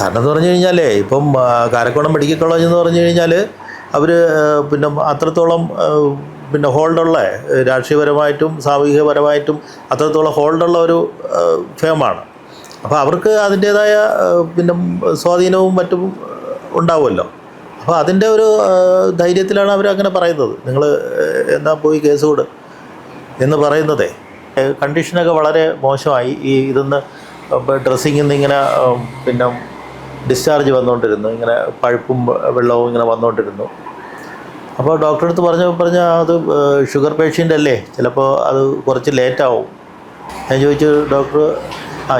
കാരണം എന്ന് പറഞ്ഞു കഴിഞ്ഞാൽ ഇപ്പം കാരക്കോണം മെഡിക്കൽ കോളേജ് എന്ന് പറഞ്ഞു കഴിഞ്ഞാൽ അവർ പിന്നെ അത്രത്തോളം പിന്നെ ഹോൾഡുള്ള രാഷ്ട്രീയപരമായിട്ടും സാമൂഹികപരമായിട്ടും അത്രത്തോളം ഹോൾഡുള്ള ഒരു ഫേമാണ്. അപ്പോൾ അവർക്ക് അതിൻ്റേതായ പിന്നെ സ്വാധീനവും മറ്റും ഉണ്ടാവുമല്ലോ. അപ്പോൾ അതിൻ്റെ ഒരു ധൈര്യത്തിലാണ് അവരങ്ങനെ പറയുന്നത്. നിങ്ങൾ എന്നാ പോയി കേസ് കൊടു എന്ന് പറയുന്നതേ. കണ്ടീഷനൊക്കെ വളരെ മോശമായി. ഇതൊന്ന് ഡ്രസ്സിങ്ങിൽ നിന്ന് ഇങ്ങനെ പിന്നെ ഡിസ്ചാർജ് വന്നുകൊണ്ടിരുന്നു, ഇങ്ങനെ പഴുപ്പും വെള്ളവും ഇങ്ങനെ വന്നുകൊണ്ടിരുന്നു. അപ്പോൾ ഡോക്ടറെ അടുത്ത് പറഞ്ഞാൽ അത് ഷുഗർ പേഷ്യൻ്റ് അല്ലേ, ചിലപ്പോൾ അത് കുറച്ച് ലേറ്റാവും. ഞാൻ ചോദിച്ചു, ഡോക്ടർ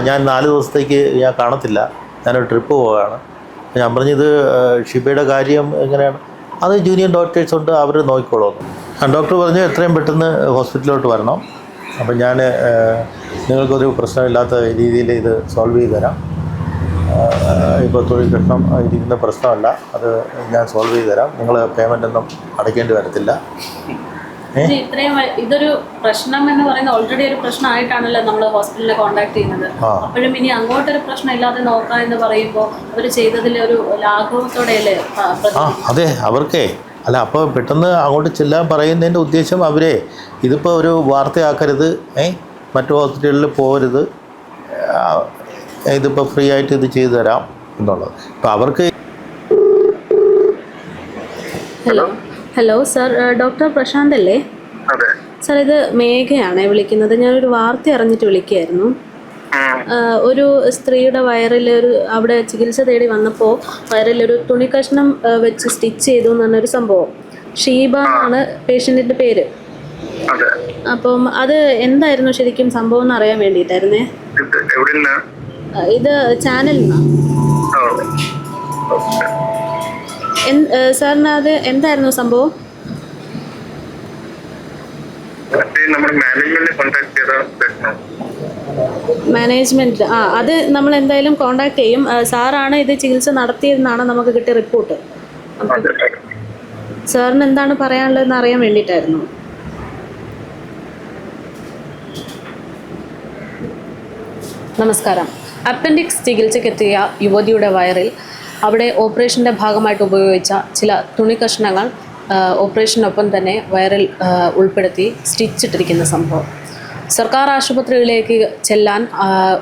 ഞാൻ 4 ദിവസത്തേക്ക് ഞാൻ കാണത്തില്ല, ഞാനൊരു ട്രിപ്പ് പോവുകയാണ്. ഞാൻ പറഞ്ഞു, ഇത് ഷിബയുടെ കാര്യം എങ്ങനെയാണ്? അത് ജൂനിയർ ഡോക്ടേഴ്സ് ഉണ്ട്, അവർ നോക്കിക്കോളുമെന്ന്. ഡോക്ടർ പറഞ്ഞു എത്രയും പെട്ടെന്ന് ഹോസ്പിറ്റലിലോട്ട് വരണം. അപ്പം ഞാൻ നിങ്ങൾക്കൊരു പ്രശ്നമില്ലാത്ത രീതിയിൽ ഇത് സോൾവ് ചെയ്ത് തരാം. ഇപ്പോൾ തൊഴിൽ പ്രശ്നം ഇരിക്കുന്ന പ്രശ്നമല്ല, അത് ഞാൻ സോൾവ് ചെയ്ത് തരാം. നിങ്ങൾ പേയ്മെൻ്റ് ഒന്നും അടയ്ക്കേണ്ടി വരത്തില്ല. ഇതൊരു പ്രശ്നം എന്ന് പറയുന്നത് ഓൾറെഡി ഒരു പ്രശ്നമായിട്ടാണല്ലോ നമ്മൾ ഹോസ്പിറ്റലിനെ കോൺടാക്ട് ചെയ്യുന്നത്. അപ്പോഴും ഇനി അങ്ങോട്ടൊരു പ്രശ്നം ഇല്ലാതെ നോക്കാം എന്ന് പറയുമ്പോൾ അവർ ചെയ്തതിൽ ഒരു ലാഘവത്തോടെയല്ലേ? അതെ, അവർക്കേ അല്ല. അപ്പോൾ പെട്ടെന്ന് അങ്ങോട്ട് ചെല്ലാൻ പറയുന്നതിൻ്റെ ഉദ്ദേശം അവരെ ഇതിപ്പോൾ ഒരു വാർത്തയാക്കരുത്, മറ്റു ഹോസ്പിറ്റലിൽ പോകരുത്, ഇതിപ്പോൾ ഫ്രീ ആയിട്ട് ഇത് ചെയ്തു തരാം എന്നുള്ളത്. അപ്പോൾ അവർക്ക്. ഹലോ സാർ, ഡോക്ടർ പ്രശാന്ത് അല്ലേ? സാർ, ഇത് മേഘയാണ് വിളിക്കുന്നത്. ഞാനൊരു വാർത്ത അറിഞ്ഞിട്ട് വിളിക്കുകയായിരുന്നു. ഒരു സ്ത്രീയുടെ വയറിൽ അവിടെ ചികിത്സ തേടി വന്നപ്പോൾ വയറിലൊരു തുണി കഷ്ണം വെച്ച് സ്റ്റിച്ച് ചെയ്തു എന്ന് പറഞ്ഞൊരു സംഭവം. ഷീബ എന്നാണ് പേഷ്യൻറ്റിൻ്റെ പേര്. അപ്പം അത് എന്തായിരുന്നു ശരിക്കും സംഭവം എന്ന് അറിയാൻ വേണ്ടിയിട്ടായിരുന്നേ. ഇത് ചാനലിൽ നിന്നാണ്. സാറിന് അത് എന്തായിരുന്നു സംഭവം? മാനേജ്മെന്റ് അത് നമ്മൾ എന്തായാലും കോണ്ടാക്ട് ചെയ്യും. സാറാണ് ഇത് ചികിത്സ നടത്തിയതെന്നാണ് നമുക്ക് കിട്ടിയ റിപ്പോർട്ട്. സാറിന് എന്താണ് പറയാനുള്ളതെന്ന് അറിയാൻ വേണ്ടിയിട്ടായിരുന്നു. നമസ്കാരം. അപ്പൻഡിക്സ് ചികിത്സയ്ക്കെത്തിയ യുവതിയുടെ വയറിൽ അവിടെ ഓപ്പറേഷൻ്റെ ഭാഗമായിട്ട് ഉപയോഗിച്ച ചില തുണി കഷ്ണങ്ങൾ ഓപ്പറേഷനൊപ്പം തന്നെ വയറിൽ ഉൾപ്പെടുത്തി സ്റ്റിച്ചിട്ടിരിക്കുന്ന സംഭവം. സർക്കാർ ആശുപത്രികളിലേക്ക് ചെല്ലാൻ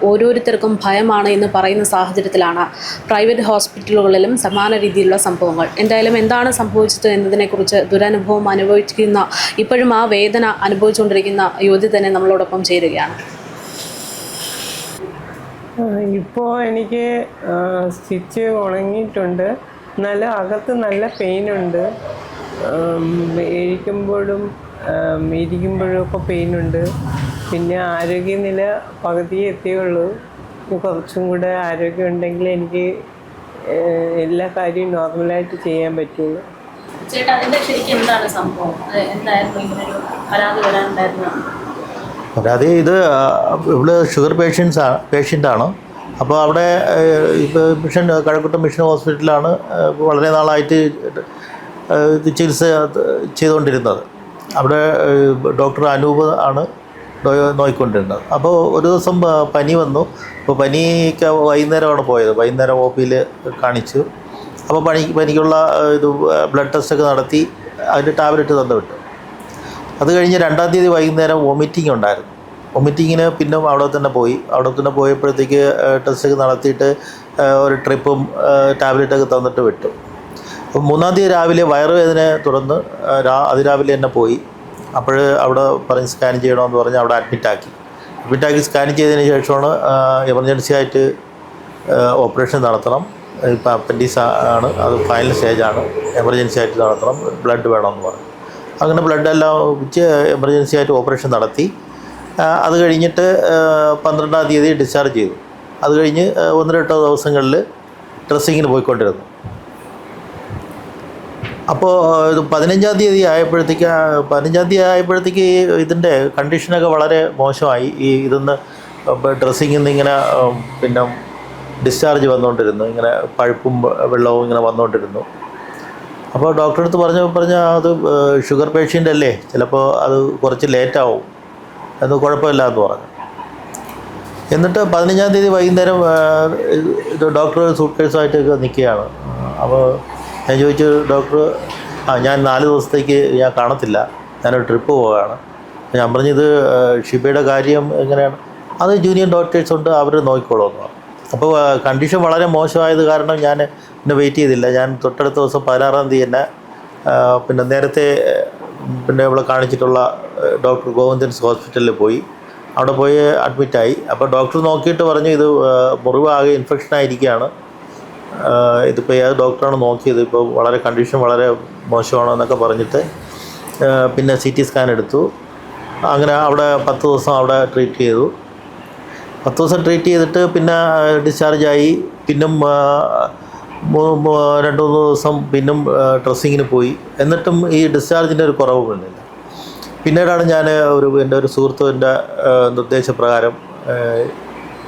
ഓരോരുത്തർക്കും ഭയമാണ് എന്ന് പറയുന്ന സാഹചര്യത്തിലാണ് പ്രൈവറ്റ് ഹോസ്പിറ്റലുകളിലും സമാന രീതിയിലുള്ള സംഭവങ്ങൾ. എന്തായാലും എന്താണ് സംഭവിച്ചത് എന്നതിനെക്കുറിച്ച് ദുരനുഭവം അനുഭവിക്കുന്ന, ഇപ്പോഴും ആ വേദന അനുഭവിച്ചുകൊണ്ടിരിക്കുന്ന യുവതി തന്നെ നമ്മളോടൊപ്പം ചേരുകയാണ്. ഇപ്പോൾ എനിക്ക് സ്റ്റിച്ച് ഉണങ്ങിയിട്ടുണ്ട്. നല്ല അകത്ത് നല്ല പെയിനുണ്ട്. ഇരിക്കുമ്പോഴും ഒക്കെ പെയിനുണ്ട്. പിന്നെ ആരോഗ്യനില പകുതിയേ എത്തിയുള്ളൂ. കുറച്ചും കൂടെ ആരോഗ്യം ഉണ്ടെങ്കിൽ എനിക്ക് എല്ലാ കാര്യവും നോർമലായിട്ട് ചെയ്യാൻ പറ്റുള്ളൂ. ചേട്ടാ, അതിൻ്റെ ശരിക്കും എന്താണ് സംഭവം? എന്തായിരുന്നു ഇങ്ങനൊരു പരാതി വരാനുണ്ടായിരുന്നു? അതായത് ഇത് ഇവിടെ ഷുഗർ പേഷ്യൻ്റാണ്. അപ്പോൾ അവിടെ ഇപ്പോൾ കഴക്കൂട്ടം മിഷൻ ഹോസ്പിറ്റലാണ് വളരെ നാളായിട്ട് ചികിത്സ ചെയ്തുകൊണ്ടിരുന്നത്. അവിടെ ഡോക്ടർ അനൂപ് ആണ് നോക്കിക്കൊണ്ടിരുന്നത്. അപ്പോൾ ഒരു ദിവസം പനി വന്നു. അപ്പോൾ പനിക്ക് വൈകുന്നേരമാണ് പോയത്. വൈകുന്നേരം ഒ പിയിൽ കാണിച്ചു. അപ്പോൾ പനിക്കുള്ള ഇത് ബ്ലഡ് ടെസ്റ്റൊക്കെ നടത്തി അതിൻ്റെ ടാബ്ലറ്റ് തന്നു വിട്ടു. അത് കഴിഞ്ഞ് 2-ാം തീയതി വൈകുന്നേരം വൊമിറ്റിംഗ് ഉണ്ടായിരുന്നു. വൊമിറ്റിങ്ങിന് പിന്നെ അവിടെ തന്നെ പോയപ്പോഴത്തേക്ക് ടെസ്റ്റൊക്കെ നടത്തിയിട്ട് ഒരു ട്രിപ്പും ടാബ്ലറ്റൊക്കെ തന്നിട്ട് വിട്ടു. അപ്പോൾ 3-ാം തീയതി രാവിലെ വയറുവേദന തുടർന്ന് അതിരാവിലെ തന്നെ പോയി. അപ്പോൾ അവിടെ പറഞ്ഞ് സ്കാൻ ചെയ്യണമെന്ന് പറഞ്ഞ് അവിടെ അഡ്മിറ്റാക്കി സ്കാൻ ചെയ്തതിന് ശേഷമാണ് എമർജൻസി ആയിട്ട് ഓപ്പറേഷൻ നടത്തണം. ഇപ്പോൾ അപ്പൻഡിക്സ് ആണ്, അത് ഫൈനൽ സ്റ്റേജാണ്, എമർജൻസി ആയിട്ട് നടത്തണം, ബ്ലഡ് വേണമെന്ന് പറഞ്ഞു. അങ്ങനെ ബ്ലഡെല്ലാം വെച്ച് എമർജൻസി ആയിട്ട് ഓപ്പറേഷൻ നടത്തി. അത് കഴിഞ്ഞിട്ട് 12-ാം തീയതി ഡിസ്ചാർജ് ചെയ്തു. അത് കഴിഞ്ഞ് 1-2 ദിവസങ്ങളിൽ ഡ്രസ്സിങ്ങിന് പോയിക്കൊണ്ടിരുന്നു. അപ്പോൾ ഇത് 15-ാം തീയതി ആയപ്പോഴത്തേക്ക് ഇതിൻ്റെ കണ്ടീഷനൊക്കെ വളരെ മോശമായി. ഇതൊന്ന് ഡ്രസ്സിങ്ങിൽ നിന്ന് ഇങ്ങനെ പിന്നെ ഡിസ്ചാർജ് വന്നുകൊണ്ടിരുന്നു, ഇങ്ങനെ പഴുപ്പും വെള്ളവും ഇങ്ങനെ വന്നുകൊണ്ടിരുന്നു. അപ്പോൾ ഡോക്ടറെ അടുത്ത് പറഞ്ഞാൽ അത് ഷുഗർ പേഷ്യൻ്റ് അല്ലേ, ചിലപ്പോൾ അത് കുറച്ച് ലേറ്റാവും, അത് കുഴപ്പമില്ല എന്ന് പറഞ്ഞു. എന്നിട്ട് 15-ാം തീയതി വൈകുന്നേരം ഇത് ഡോക്ടർ സൂട്ട് കേസുമായിട്ടൊക്കെ നിൽക്കുകയാണ്. അപ്പോൾ ഞാൻ ചോദിച്ചു, ഡോക്ടർ ഞാൻ 4 ദിവസത്തേക്ക് ഞാൻ കാണത്തില്ല, ഞാനൊരു ട്രിപ്പ് പോവുകയാണ്. ഞാൻ പറഞ്ഞു, ഇത് ഷിബയുടെ കാര്യം എങ്ങനെയാണ്? അത് ജൂനിയർ ഡോക്ടേഴ്സ് ഉണ്ട്, അവർ നോക്കിക്കോളുമെന്ന് പറഞ്ഞു. അപ്പോൾ കണ്ടീഷൻ വളരെ മോശമായത് കാരണം ഞാൻ പിന്നെ വെയിറ്റ് ചെയ്തില്ല. ഞാൻ തൊട്ടടുത്ത ദിവസം 16-ാം തീയതി തന്നെ പിന്നെ നേരത്തെ പിന്നെ ഇവിടെ കാണിച്ചിട്ടുള്ള ഡോക്ടർ ഗോവിന്ദൻസ് ഹോസ്പിറ്റലിൽ പോയി. അവിടെ പോയി അഡ്മിറ്റായി. അപ്പോൾ ഡോക്ടർ നോക്കിയിട്ട് പറഞ്ഞു, ഇത് മുറിവാകെ ഇൻഫെക്ഷനായിരിക്കുകയാണ്, ഇതിപ്പോൾ ഏത് ഡോക്ടറാണ് നോക്കിയത്, ഇപ്പോൾ വളരെ കണ്ടീഷൻ വളരെ മോശമാണോ എന്നൊക്കെ പറഞ്ഞിട്ട് പിന്നെ CT സ്കാൻ എടുത്തു. അങ്ങനെ അവിടെ 10 ദിവസം അവിടെ ട്രീറ്റ് ചെയ്തു. 10 ദിവസം ട്രീറ്റ് ചെയ്തിട്ട് പിന്നെ ഡിസ്ചാർജായി. പിന്നും 2-3 ദിവസം പിന്നും ഡ്രസ്സിങ്ങിന് പോയി. എന്നിട്ടും ഈ ഡിസ്ചാർജിൻ്റെ ഒരു കുറവ് വന്നില്ല. പിന്നീടാണ് ഞാൻ എൻ്റെ ഒരു സുഹൃത്തിൻ്റെ നിർദ്ദേശപ്രകാരം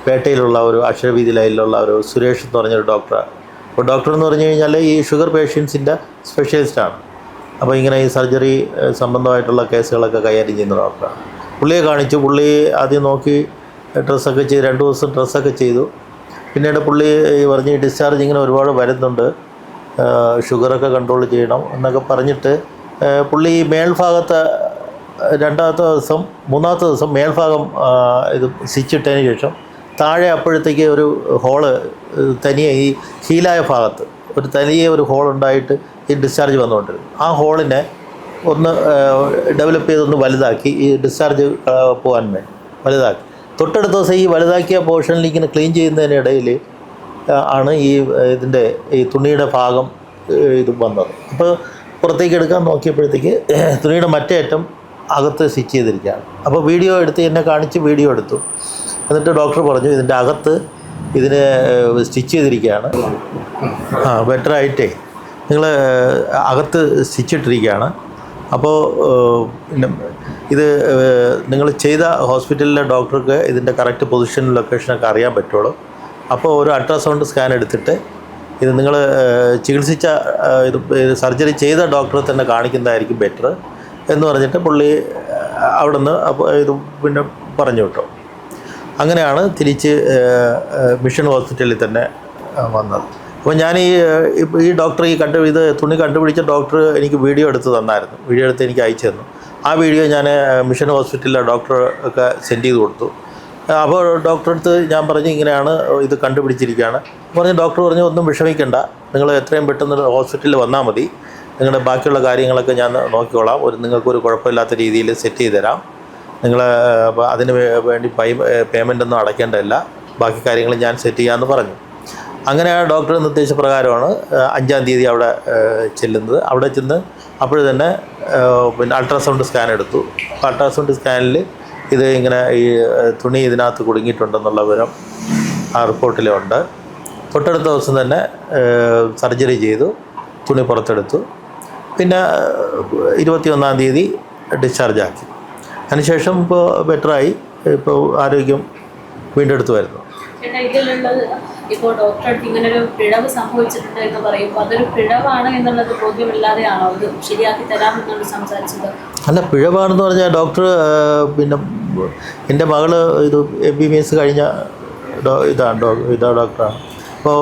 പേട്ടയിലുള്ള ഒരു അക്ഷരവീതി ലൈനിലുള്ള ഒരു സുരേഷ് എന്ന് പറഞ്ഞൊരു ഡോക്ടറാണ്. അപ്പോൾ ഡോക്ടർ എന്ന് പറഞ്ഞു കഴിഞ്ഞാൽ ഈ ഷുഗർ പേഷ്യൻസിൻ്റെ സ്പെഷ്യലിസ്റ്റാണ്. അപ്പോൾ ഇങ്ങനെ ഈ സർജറി സംബന്ധമായിട്ടുള്ള കേസുകളൊക്കെ കൈകാര്യം ചെയ്യുന്ന ഡോക്ടറാണ്. പുള്ളിയെ കാണിച്ചു. പുള്ളി ആദ്യം നോക്കി ഡ്രസ്സൊക്കെ ചെയ്ത് 2 ദിവസം ഡ്രസ്സൊക്കെ ചെയ്തു. പിന്നീട് പുള്ളി പറഞ്ഞ് ഡിസ്ചാർജ് ഇങ്ങനെ ഒരുപാട് വരുന്നുണ്ട്, ഷുഗറൊക്കെ കൺട്രോൾ ചെയ്യണം എന്നൊക്കെ പറഞ്ഞിട്ട് പുള്ളി മേൽഭാഗത്ത് 2-ാമത്തെ ദിവസം 3-ാമത്തെ ദിവസം മേൽഭാഗം ഇത് സ്റ്റിച്ചിട്ടതിന് ശേഷം താഴെ അപ്പോഴത്തേക്ക് ഒരു ഹോള് തനിയെ ഈ ഹീലായ ഭാഗത്ത് ഒരു തനിയെ ഒരു ഹോളുണ്ടായിട്ട് ഈ ഡിസ്ചാർജ് വന്നുകൊണ്ടിരുന്നു. ആ ഹോളിനെ ഒന്ന് ഡെവലപ്പ് ചെയ്തൊന്ന് വലുതാക്കി ഈ ഡിസ്ചാർജ് പോകാൻ വേണ്ടി വലുതാക്കി. തൊട്ടടുത്ത ദിവസം ഈ വലുതാക്കിയ പോർഷനിൽ ഇങ്ങനെ ക്ലീൻ ചെയ്യുന്നതിനിടയിൽ ആണ് ഇതിൻ്റെ ഈ തുണിയുടെ ഭാഗം ഇത് വന്നത്. അപ്പോൾ പുറത്തേക്ക് എടുക്കാൻ നോക്കിയപ്പോഴത്തേക്ക് തുണിയുടെ മറ്റേ അറ്റം അകത്ത് സ്റ്റിച്ച് ചെയ്തിരിക്കുകയാണ്. അപ്പോൾ വീഡിയോ എടുത്ത് എന്നെ കാണിച്ച് വീഡിയോ എടുത്തു. എന്നിട്ട് ഡോക്ടർ പറഞ്ഞു, ഇതിൻ്റെ അകത്ത് ഇതിനെ സ്റ്റിച്ച് ചെയ്തിരിക്കുകയാണ്, ബെറ്ററായിട്ടേ നിങ്ങൾ അകത്ത് സ്റ്റിച്ചിട്ടിരിക്കുകയാണ്. അപ്പോൾ പിന്നെ ഇത് നിങ്ങൾ ചെയ്ത ഹോസ്പിറ്റലിലെ ഡോക്ടർക്ക് ഇതിൻ്റെ കറക്റ്റ് പൊസിഷൻ ലൊക്കേഷനൊക്കെ അറിയാൻ പറ്റുള്ളൂ. അപ്പോൾ ഒരു അൾട്രാസൗണ്ട് സ്കാൻ എടുത്തിട്ട് ഇത് നിങ്ങൾ ചികിത്സിച്ച ഇത് സർജറി ചെയ്ത ഡോക്ടറെ തന്നെ കാണിക്കുന്നതായിരിക്കും ബെറ്റർ എന്ന് പറഞ്ഞിട്ട് പുള്ളി അവിടുന്ന് ഇത് പിന്നെ പറഞ്ഞു വിട്ടു. അങ്ങനെയാണ് തിരിച്ച് മിഷൻ ഹോസ്പിറ്റലിൽ തന്നെ വന്നത്. അപ്പോൾ ഞാൻ ഈ ഡോക്ടർ ഇത് തുണി കണ്ടുപിടിച്ച ഡോക്ടർ എനിക്ക് വീഡിയോ എടുത്ത് തന്നായിരുന്നു. വീഡിയോ എടുത്ത് എനിക്ക് അയച്ചു തന്നു. ആ വീഡിയോ ഞാൻ മിഷൻ ഹോസ്പിറ്റലിലെ ഡോക്ടർക്ക് സെൻഡ് ചെയ്ത് കൊടുത്തു. അപ്പോൾ ഡോക്ടറെ അടുത്ത് ഞാൻ പറഞ്ഞു, ഇങ്ങനെയാണ് ഇത് കണ്ടുപിടിച്ചിരിക്കുകയാണ്. ഡോക്ടർ പറഞ്ഞു, ഒന്നും വിഷമിക്കേണ്ട, നിങ്ങൾ എത്രയും പെട്ടെന്ന് ഹോസ്പിറ്റലിൽ വന്നാൽ മതി, നിങ്ങളുടെ ബാക്കിയുള്ള കാര്യങ്ങളൊക്കെ ഞാൻ നോക്കിക്കോളാം, നിങ്ങൾക്കൊരു കുഴപ്പമില്ലാത്ത രീതിയിൽ സെറ്റ് ചെയ്ത് തരാം, നിങ്ങൾ അതിന് വേണ്ടി പേയ്മെൻ്റൊന്നും അടയ്ക്കേണ്ടതില്ല, ബാക്കി കാര്യങ്ങൾ ഞാൻ സെറ്റ് ചെയ്യാമെന്ന് പറഞ്ഞു. അങ്ങനെ ആ ഡോക്ടറുടെ നിർദ്ദേശപ്രകാരമാണ് 5-ാം തീയതി അവിടെ ചെല്ലുന്നത്. അവിടെ ചെന്ന് അപ്പോൾ തന്നെ പിന്നെ അൾട്രാസൗണ്ട് സ്കാൻ എടുത്തു. അൾട്രാസൗണ്ട് സ്കാനിൽ ഇത് ഇങ്ങനെ ഈ തുണി ഇതിനകത്ത് കുടുങ്ങിയിട്ടുണ്ടെന്നുള്ള വിവരം ആ റിപ്പോർട്ടിലുണ്ട്. തൊട്ടടുത്ത ദിവസം തന്നെ സർജറി ചെയ്തു, തുണി പുറത്തെടുത്തു. പിന്നെ 21-ാം തീയതി ഡിസ്ചാർജാക്കി. അതിനുശേഷം ഇപ്പോൾ ബെറ്ററായി, ഇപ്പോൾ ആരോഗ്യം വീണ്ടെടുത്ത് വരുന്നു. ഇപ്പോൾ ഡോക്ടറെ അടുത്ത് ഇങ്ങനെ ഒരു പിഴവ് സംഭവിച്ചിട്ടുണ്ട് എന്ന് പറയുമ്പോൾ അതൊരു പിഴവാണ് എന്നുള്ളത് ബോധ്യമില്ലാതെയാണോ ഇത് ശരിയാക്കി തരാമെന്നാണ് സംസാരിച്ചത്? അല്ല, പിഴവാണെന്ന് പറഞ്ഞാൽ ഡോക്ടർ പിന്നെ എൻ്റെ മകള് ഇത് MBBS കഴിഞ്ഞ ഇതാ ഡോക്ടറാണ്. അപ്പോൾ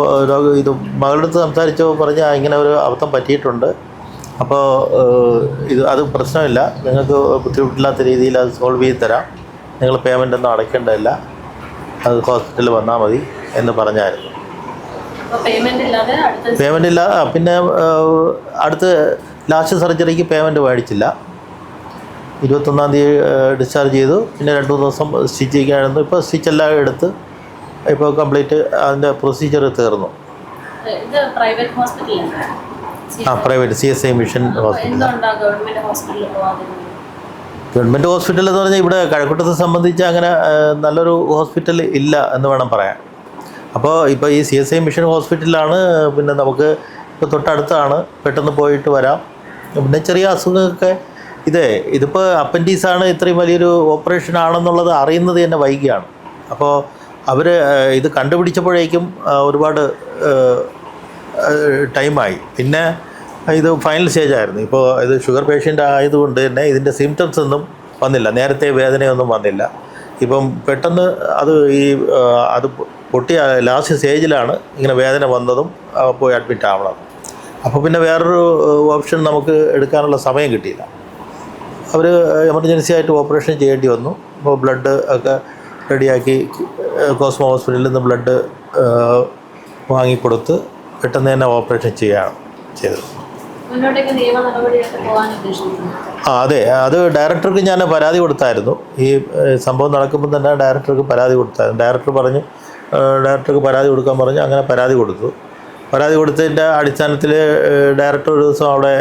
ഇത് മകളുടെ അടുത്ത് സംസാരിച്ചപ്പോൾ പറഞ്ഞാൽ ഇങ്ങനെ ഒരു അബദ്ധം പറ്റിയിട്ടുണ്ട്, അപ്പോൾ അത് പ്രശ്നമില്ല, നിങ്ങൾക്ക് ബുദ്ധിമുട്ടില്ലാത്ത രീതിയിൽ അത് സോൾവ് ചെയ്ത് തരാം, നിങ്ങൾ പേയ്മെൻ്റ് ഒന്നും അടയ്ക്കേണ്ടതില്ല, അത് ഹോസ്പിറ്റലിൽ വന്നാൽ മതി എന്ന് പറഞ്ഞായിരുന്നു. പേയ്മെൻ്റ് ഇല്ല. പിന്നെ അടുത്ത് ലാസ്റ്റ് സർജറിക്ക് പേയ്മെൻറ്റ് മേടിച്ചില്ല. 21-ാം തീയതി ഡിസ്ചാർജ് ചെയ്തു. പിന്നെ 2-3 ദിവസം സ്റ്റിച്ച് ചെയ്യായിരുന്നു. ഇപ്പോൾ സ്റ്റിച്ചെല്ലാം എടുത്ത് ഇപ്പോൾ കംപ്ലീറ്റ് അതിൻ്റെ പ്രൊസീജിയർ തീർന്നു. Private CSI mission hospital. Government hospital എന്ന് പറഞ്ഞാൽ ഇവിടെ കഴക്കൂട്ടത്തെ സംബന്ധിച്ച് അങ്ങനെ നല്ലൊരു ഹോസ്പിറ്റൽ ഇല്ല എന്ന് വേണം പറയാൻ. അപ്പോൾ ഇപ്പോൾ ഈ CSI മിഷൻ ഹോസ്പിറ്റലാണ് പിന്നെ നമുക്ക് ഇപ്പോൾ തൊട്ടടുത്താണ്, പെട്ടെന്ന് പോയിട്ട് വരാം. പിന്നെ ചെറിയ അസുഖമൊക്കെ ഇതിപ്പോൾ അപ്പൻഡിക്സാണ്, ഇത്രയും വലിയൊരു ഓപ്പറേഷൻ ആണെന്നുള്ളത് അറിയുന്നത് തന്നെ വൈകിയാണ്. അപ്പോൾ അവർ ഇത് കണ്ടുപിടിച്ചപ്പോഴേക്കും ഒരുപാട് ടൈമായി. പിന്നെ ഇത് ഫൈനൽ സ്റ്റേജായിരുന്നു. ഇപ്പോൾ ഇത് ഷുഗർ പേഷ്യൻ്റ് ആയതുകൊണ്ട് തന്നെ ഇതിൻ്റെ സിംറ്റംസ് ഒന്നും വന്നില്ല, നേരത്തെ വേദനയൊന്നും വന്നില്ല. ഇപ്പം പെട്ടെന്ന് അത് അത് പൊട്ടിയ ലാസ്റ്റ് സ്റ്റേജിലാണ് ഇങ്ങനെ വേദന വന്നതും പോയി അഡ്മിറ്റ് ആവണം. അപ്പോൾ പിന്നെ വേറൊരു ഓപ്ഷൻ നമുക്ക് എടുക്കാനുള്ള സമയം കിട്ടിയില്ല. അവർ എമർജൻസി ആയിട്ട് ഓപ്പറേഷൻ ചെയ്യേണ്ടി വന്നു. അപ്പോൾ ബ്ലഡ് ഒക്കെ റെഡിയാക്കി കോസ്മോ ഹോസ്പിറ്റലിൽ നിന്ന് ബ്ലഡ് വാങ്ങിക്കൊടുത്ത് പെട്ടെന്ന് തന്നെ ഓപ്പറേഷൻ ചെയ്യുകയാണ് ചെയ്തത്. അതെ, അത് ഡയറക്ടർക്ക് ഞാൻ പരാതി കൊടുത്തായിരുന്നു. ഈ സംഭവം നടക്കുമ്പോൾ തന്നെ ഡയറക്ടർക്ക് പരാതി കൊടുത്തായിരുന്നു. ഡയറക്ടർക്ക് പരാതി കൊടുക്കാൻ പറഞ്ഞു. അങ്ങനെ പരാതി കൊടുത്തു. പരാതി കൊടുത്തതിൻ്റെ അടിസ്ഥാനത്തിൽ ഡയറക്ടർ ഒരു ദിവസം അവിടെ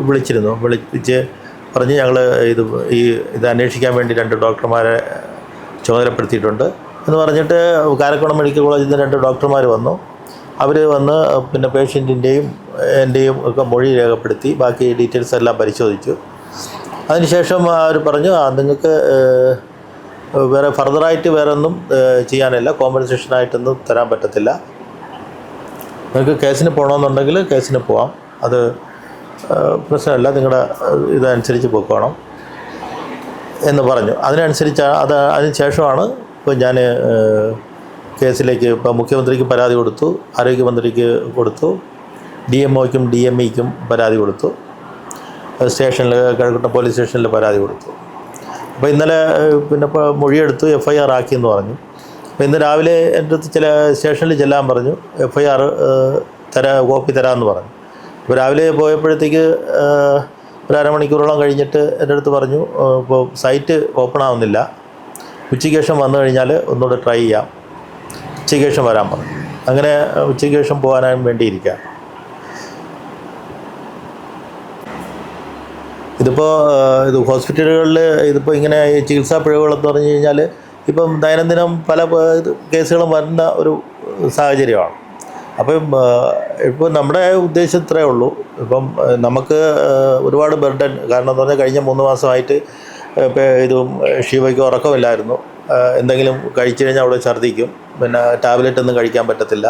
വിളിപ്പിച്ച് പറഞ്ഞ് ഞങ്ങൾ ഇത് അന്വേഷിക്കാൻ വേണ്ടി 2 ഡോക്ടർമാരെ ചുമതലപ്പെടുത്തിയിട്ടുണ്ട് എന്ന് പറഞ്ഞിട്ട് കാരക്കോണം മെഡിക്കൽ കോളേജിൽ നിന്ന് 2 ഡോക്ടർമാർ വന്നു. അവർ വന്ന് പിന്നെ പേഷ്യൻറ്റിൻ്റെയും എൻ്റെയും ഒക്കെ മൊഴി രേഖപ്പെടുത്തി ബാക്കി ഡീറ്റെയിൽസ് എല്ലാം പരിശോധിച്ചു. അതിനുശേഷം അവർ പറഞ്ഞു നിങ്ങൾക്ക് വേറെ ഫർദറായിട്ട് വേറെ ഒന്നും ചെയ്യാനില്ല, കോമ്പൻസേഷനായിട്ടൊന്നും തരാൻ പറ്റത്തില്ല. നിങ്ങൾക്ക് കേസിന് പോകണമെന്നുണ്ടെങ്കിൽ കേസിന് പോവാം, അത് പ്രശ്നമല്ല, നിങ്ങളുടെ ഇതനുസരിച്ച് പോയിക്കോണം എന്ന് പറഞ്ഞു. അതിന് ശേഷമാണ് ഇപ്പോൾ ഞാൻ കേസിലേക്ക് ഇപ്പോൾ മുഖ്യമന്ത്രിക്ക് പരാതി കൊടുത്തു, ആരോഗ്യമന്ത്രിക്ക് കൊടുത്തു, DMOയ്ക്കും DMEയ്ക്കും പരാതി കൊടുത്തു, സ്റ്റേഷനിൽ കഴക്കൂട്ടം പോലീസ് സ്റ്റേഷനിൽ പരാതി കൊടുത്തു. അപ്പോൾ ഇന്നലെ പിന്നെ മൊഴിയെടുത്തു, FIR ആക്കിയെന്ന് പറഞ്ഞു. അപ്പോൾ ഇന്ന് രാവിലെ എൻ്റെ അടുത്ത് സ്റ്റേഷനിൽ ചെല്ലാൻ പറഞ്ഞു, FIR കോപ്പി തരാമെന്ന് പറഞ്ഞു. അപ്പോൾ രാവിലെ പോയപ്പോഴത്തേക്ക് ഒരു അരമണിക്കൂറോളം കഴിഞ്ഞിട്ട് എൻ്റെ അടുത്ത് പറഞ്ഞു ഇപ്പോൾ സൈറ്റ് ഓപ്പൺ ആവുന്നില്ല, ഉച്ചയ്ക്ക് ശേഷം വന്നു കഴിഞ്ഞാൽ ഒന്നുകൂടെ ട്രൈ ചെയ്യാം, ഉച്ചയ്ക്ക് ശേഷം വരാൻ പറഞ്ഞു. അങ്ങനെ ഉച്ചയ്ക്ക് ശേഷം പോകാനായി വേണ്ടിയിരിക്കാം. ഇത് ഹോസ്പിറ്റലുകളിൽ ഇതിപ്പോൾ ഇങ്ങനെ ചികിത്സാ പിഴവുകളെന്ന് പറഞ്ഞു കഴിഞ്ഞാൽ ഇപ്പം ദൈനംദിനം പല കേസുകളും വരുന്ന ഒരു സാഹചര്യമാണ്. അപ്പം ഇപ്പോൾ നമ്മുടെ ഉദ്ദേശം ഇത്രയേ ഉള്ളൂ. ഇപ്പം നമുക്ക് ഒരുപാട് ബർഡൻ, കാരണം എന്ന് പറഞ്ഞാൽ കഴിഞ്ഞ 3 മാസമായിട്ട് ഷീവയ്ക്ക് ഉറക്കമില്ലായിരുന്നു. എന്തെങ്കിലും കഴിച്ചു കഴിഞ്ഞാൽ അവിടെ ഛർദ്ദിക്കും, പിന്നെ ടാബ്ലറ്റ് ഒന്നും കഴിക്കാൻ പറ്റത്തില്ല.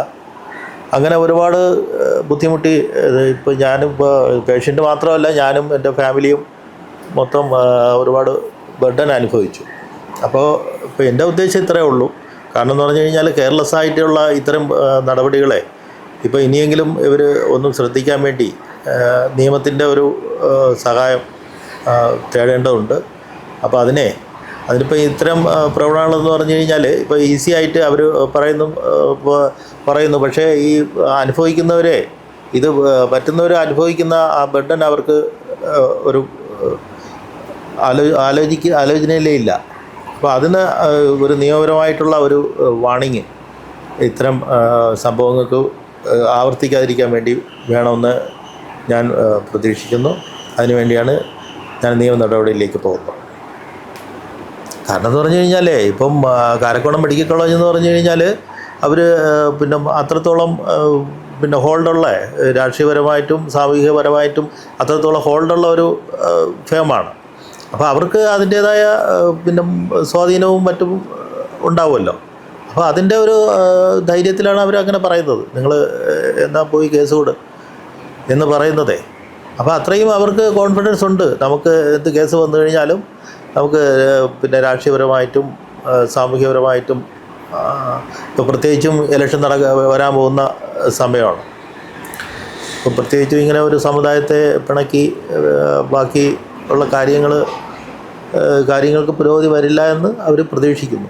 അങ്ങനെ ഒരുപാട് ബുദ്ധിമുട്ടി. ഇപ്പോൾ ഞാനിപ്പോൾ പേഷ്യൻ്റ് മാത്രമല്ല, ഞാനും എൻ്റെ ഫാമിലിയും മൊത്തം ഒരുപാട് ബർഡൻ അനുഭവിച്ചു. അപ്പോൾ ഇപ്പോൾ എൻ്റെ ഉദ്ദേശം ഇത്രയേ ഉള്ളൂ. കാരണം എന്ന് പറഞ്ഞു കഴിഞ്ഞാൽ കെയർലെസ് ആയിട്ടുള്ള ഇത്തരം നടപടികളെ ഇപ്പോൾ ഇനിയെങ്കിലും ഇവർ ഒന്നും ശ്രദ്ധിക്കാൻ വേണ്ടി നിയമത്തിൻ്റെ ഒരു സഹായം തേടേണ്ടതുണ്ട്. അപ്പോൾ അതിനിപ്പോൾ ഇത്തരം പ്രവണതകളെന്ന് പറഞ്ഞു കഴിഞ്ഞാൽ ഇപ്പോൾ ഈസി ആയിട്ട് അവർ പറയുന്നു, പക്ഷേ ഈ അനുഭവിക്കുന്നവരെ ഇത് പറ്റുന്നവർ അനുഭവിക്കുന്ന ആ ബർഡൻ അവർക്ക് ഒരു ആലോചനയിലേ ഇല്ല. അപ്പോൾ അതിന് ഒരു നിയമപരമായിട്ടുള്ള ഒരു വാണിങ് ഇത്തരം സംഭവങ്ങൾക്ക് ആവർത്തിക്കാതിരിക്കാൻ വേണ്ടി വേണമെന്ന് ഞാൻ പ്രതീക്ഷിക്കുന്നു. അതിനുവേണ്ടിയാണ് ഞാൻ നിയമ നടപടിയിലേക്ക് പോകുന്നത്. കാരണം എന്ന് പറഞ്ഞു കഴിഞ്ഞാൽ ഇപ്പം കാരക്കോണം മെഡിക്കൽ കോളേജ് എന്ന് പറഞ്ഞു കഴിഞ്ഞാൽ അവർ പിന്നെ അത്രത്തോളം പിന്നെ ഹോൾഡുള്ള, രാഷ്ട്രീയപരമായിട്ടും സാമൂഹികപരമായിട്ടും അത്രത്തോളം ഹോൾഡുള്ള ഒരു ഫേമാണ്. അപ്പോൾ അവർക്ക് അതിൻ്റേതായ പിന്നെ സ്വാധീനവും മറ്റും ഉണ്ടാവുമല്ലോ. അപ്പോൾ അതിൻ്റെ ഒരു ധൈര്യത്തിലാണ് അവരങ്ങനെ പറയുന്നത്, നിങ്ങൾ എന്നാ പോയി കേസ് കൊടു എന്ന് പറയുന്നതേ. അപ്പോൾ അത്രയും അവർക്ക് കോൺഫിഡൻസ് ഉണ്ട്, നമുക്ക് എന്ത് കേസ് വന്നു കഴിഞ്ഞാലും നമുക്ക് പിന്നെ രാഷ്ട്രീയപരമായിട്ടും സാമൂഹികപരമായിട്ടും ഇപ്പോൾ പ്രത്യേകിച്ചും ഇലക്ഷൻ വരാൻ പോകുന്ന സമയമാണ്. അപ്പോൾ പ്രത്യേകിച്ചും ഇങ്ങനെ ഒരു സമുദായത്തെ പിണക്കി ബാക്കി ഉള്ള കാര്യങ്ങൾക്ക് പുരോഗതി വരില്ല എന്ന് അവർ പ്രതീക്ഷിക്കുന്നു.